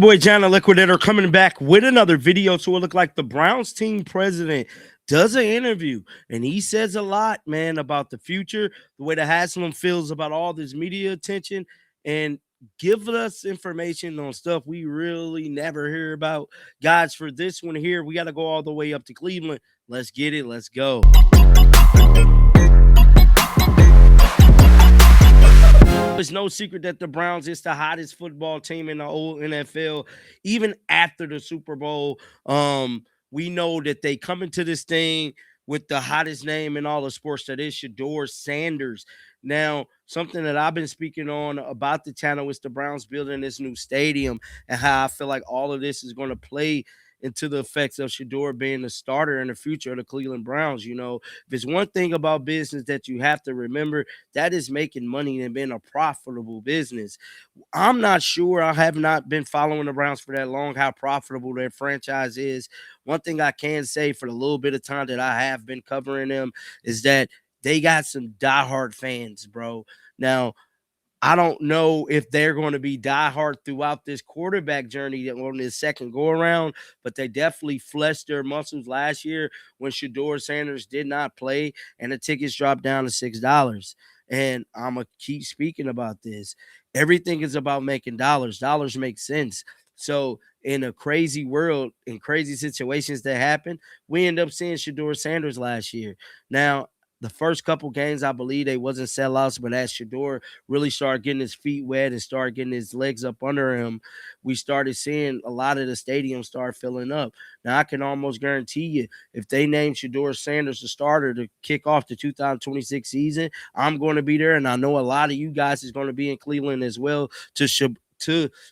boy John the Liquidator coming back with another video. So it looked like the Browns team president does an interview, and he says a lot, man, about the future, the way the Haslam feels about all this media attention, and give us information on stuff we really never hear about. Guys, for this one here, we got to go all the way up to Cleveland. Let's get it. Let's go. It's no secret that the Browns is the hottest football team in the old NFL. Even after the Super Bowl, we know that they come into this thing with the hottest name in all of sports, that is SHEDEUR Sanders. Now, something that I've been speaking on about the channel is the Browns building this new stadium and how I feel like all of this is going to play into the effects of SHEDEUR being the starter in the future of the Cleveland Browns. You know, if it's one thing about business that you have to remember, that is making money and being a profitable business. I'm not sure. I have not been following the Browns for that long, how profitable their franchise is. One thing I can say for the little bit of time that I have been covering them is that they got some diehard fans, bro. Now, I don't know if they're going to be diehard throughout this quarterback journey on this second go around, but they definitely fleshed their muscles last year when SHEDEUR Sanders did not play and the tickets dropped down to $6. And I'm going to keep speaking about this. Everything is about making dollars. Dollars make sense. So in a crazy world, in crazy situations that happen, we end up seeing SHEDEUR Sanders last year. Now, the first couple games, I believe they wasn't sellouts, but as SHEDEUR really started getting his feet wet and started getting his legs up under him, we started seeing a lot of the stadium start filling up. Now, I can almost guarantee you, if they name SHEDEUR Sanders the starter to kick off the 2026 season, I'm going to be there, and I know a lot of you guys is going to be in Cleveland as well to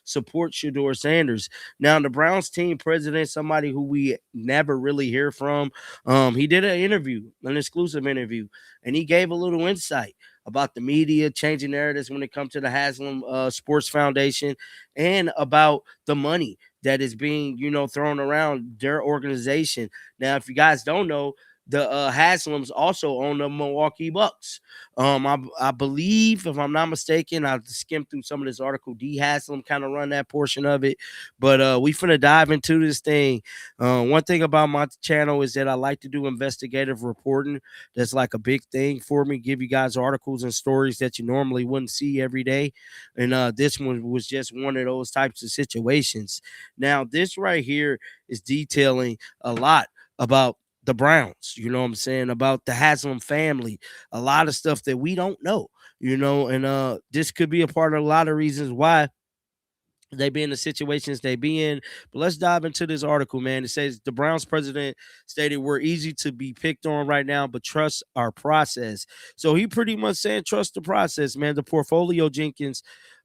support SHEDEUR Sanders. Now, the Browns team president, somebody who we never really hear from, he did an interview, an exclusive interview, and he gave a little insight about the media changing narratives when it comes to the Haslam Sports Foundation and about the money that is being, thrown around their organization. Now, if you guys don't know, the Haslams also own the Milwaukee Bucks. I believe, if I'm not mistaken, I skimmed through some of this article. D Haslam kind of run that portion of it, but we finna dive into this thing. One thing about my channel is that I like to do investigative reporting. That's like a big thing for me. Give you guys articles and stories that you normally wouldn't see every day, and this one was just one of those types of situations. Now, this right here is detailing a lot about the Browns, you know what I'm saying, about the Haslam family, a lot of stuff that we don't know, and this could be a part of a lot of reasons why they be in the situations they be in. But let's dive into this article, man. It says the Browns president stated, "We're easy to be picked on right now, but trust our process." So he pretty much saying trust the process, man. The portfolio Jenkins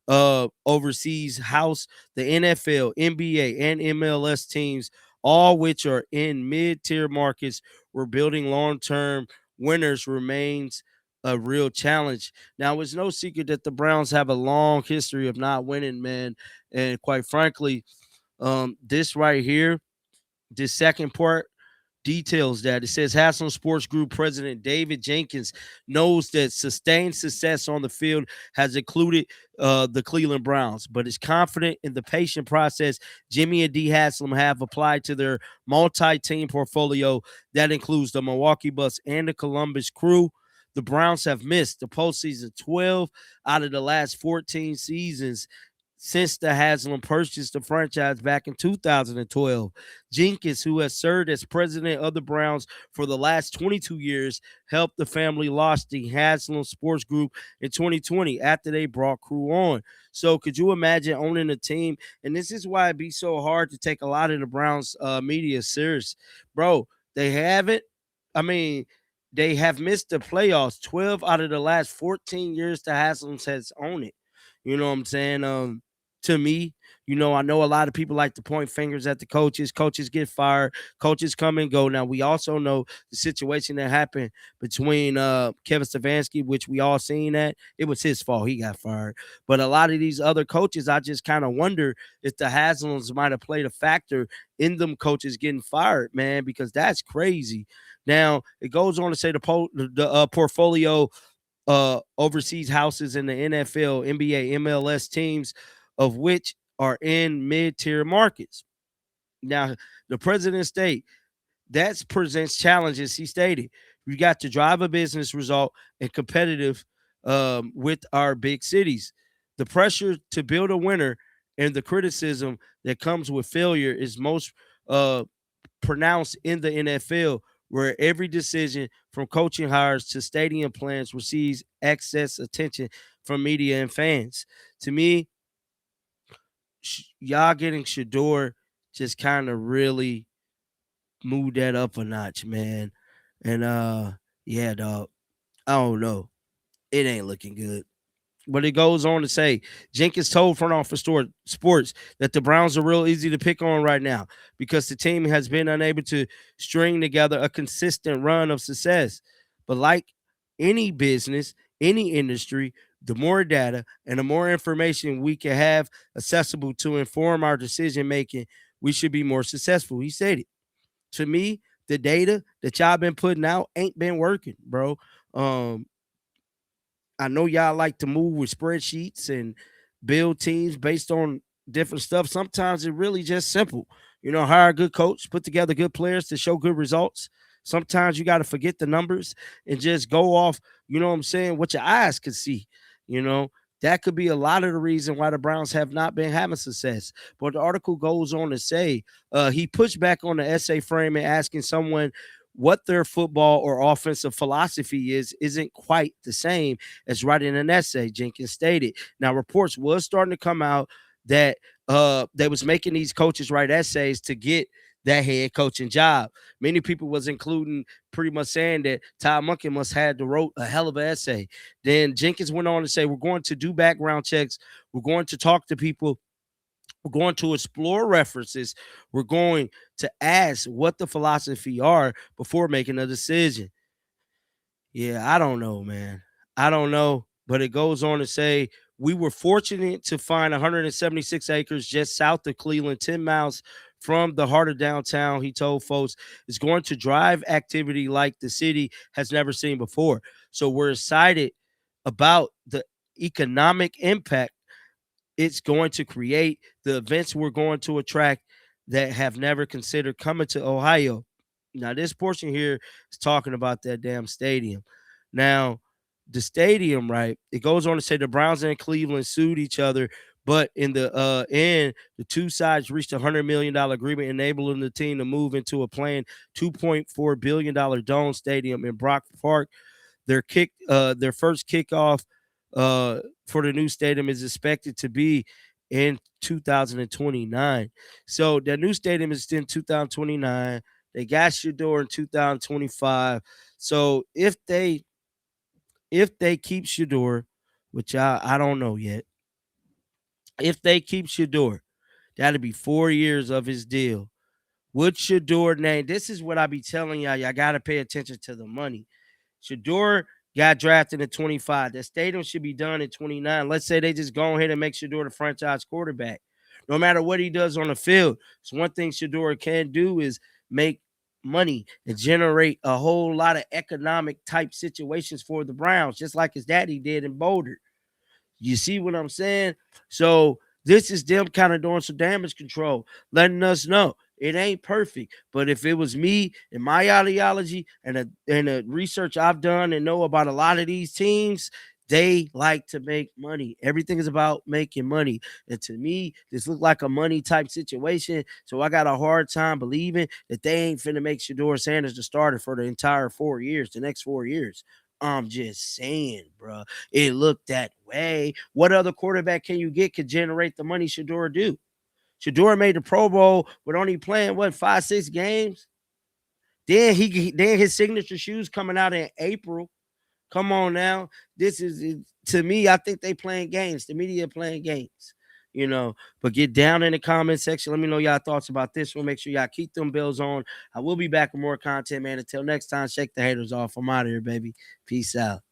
oversees house the NFL, NBA, and MLS teams, all which are in mid-tier markets where building long-term winners remains a real challenge. Now, it's no secret that the Browns have a long history of not winning, man. And quite frankly, this right here, this second part, details that. It says Haslam Sports Group President David Jenkins knows that sustained success on the field has included the Cleveland Browns, but is confident in the patient process Jimmy and D Haslam have applied to their multi-team portfolio that includes the Milwaukee Bucks and the Columbus Crew. The Browns have missed the postseason 12 out of the last 14 seasons since the Haslam purchased the franchise back in 2012. Jenkins, who has served as president of the Browns for the last 22 years, helped the family launch the Haslam Sports Group in 2020 after they brought Crew on. So could you imagine owning a team? And this is why it'd be so hard to take a lot of the Browns media serious. Bro, they haven't. I mean, they have missed the playoffs 12 out of the last 14 years the Haslams has owned it. You know what I'm saying? To me, I know a lot of people like to point fingers at the coaches. Coaches get fired. Coaches come and go. Now, we also know the situation that happened between Kevin Stefanski, which we all seen that. It was his fault. He got fired. But a lot of these other coaches, I just kind of wonder if the Haslams might have played a factor in them coaches getting fired, man, because that's crazy. Now, it goes on to say the portfolio overseas houses in the NFL, NBA, MLS teams, of which are in mid-tier markets. Now, the president state that presents challenges. He stated, "We got to drive a business result and competitive with our big cities. The pressure to build a winner and the criticism that comes with failure is most uh, pronounced in the NFL, where every decision from coaching hires to stadium plans receives excess attention from media and fans. To me, y'all getting Shador just kind of really moved that up a notch, man. And yeah, dog. I don't know. It ain't looking good. But it goes on to say Jenkins told front office sports that the Browns are real easy to pick on right now because the team has been unable to string together a consistent run of success. But like any business, any industry, the more data and the more information we can have accessible to inform our decision making, we should be more successful. He said it. To me, the data that y'all been putting out ain't been working, bro. Um, I know y'all like to move with spreadsheets and build teams based on different stuff. Sometimes it really just simple. Hire a good coach, put together good players to show good results. Sometimes you got to forget the numbers and just go off, what I'm saying, what your eyes can see. You know, that could be a lot of the reason why the Browns have not been having success. But the article goes on to say he pushed back on the essay frame and asking someone what their football or offensive philosophy isn't quite the same as writing an essay, Jenkins stated. Now, reports was starting to come out that they was making these coaches write essays to get that head coaching job. Many people was including pretty much saying that Todd Monken must have to wrote a hell of an essay. Then Jenkins went on to say, we're going to do background checks. We're going to talk to people. We're going to explore references. We're going to ask what the philosophy are before making a decision. Yeah, I don't know, man. I don't know. But it goes on to say we were fortunate to find 176 acres just south of Cleveland, 10 miles from the heart of downtown. He told folks it's going to drive activity like the city has never seen before. So we're excited about the economic impact it's going to create, the events we're going to attract that have never considered coming to Ohio. Now, this portion here is talking about that damn stadium. Now, the stadium, right? It goes on to say the Browns and Cleveland sued each other, but in the end, the two sides reached a $100 million agreement, enabling the team to move into a planned $2.4 billion dome stadium in Brock Park. Their first kickoff for the new stadium is expected to be in 2029. So the new stadium is in 2029. They got Shador in 2025. So if they keep Shador, which I don't know yet, if they keep Shador, that'll be 4 years of his deal. Would Shador name? This is what I be telling y'all. Y'all got to pay attention to the money. Shador got drafted in 25. The stadium should be done in 29. Let's say they just go ahead and make Shador the franchise quarterback. No matter what he does on the field. So one thing Shador can do is make money and generate a whole lot of economic type situations for the Browns, just like his daddy did in Boulder. You see what I'm saying? So this is them kind of doing some damage control, letting us know it ain't perfect. But if it was me and my ideology and the research I've done and know about a lot of these teams, they like to make money. Everything is about making money. And to me, this looked like a money type situation. So I got a hard time believing that they ain't finna make Shador Sanders the starter for the entire 4 years, the next 4 years. I'm just saying, bro. It looked that way. What other quarterback can you get could generate the money Shador do? Shador made the Pro Bowl with only playing what 5-6 games. Then his signature shoes coming out in April. Come on now. This is to me. I think they playing games. The media playing games. But get down in the comment section. Let me know y'all thoughts about this one. Make sure y'all keep them bills on. I will be back with more content, man. Until next time, shake the haters off. I'm out of here, baby. Peace out.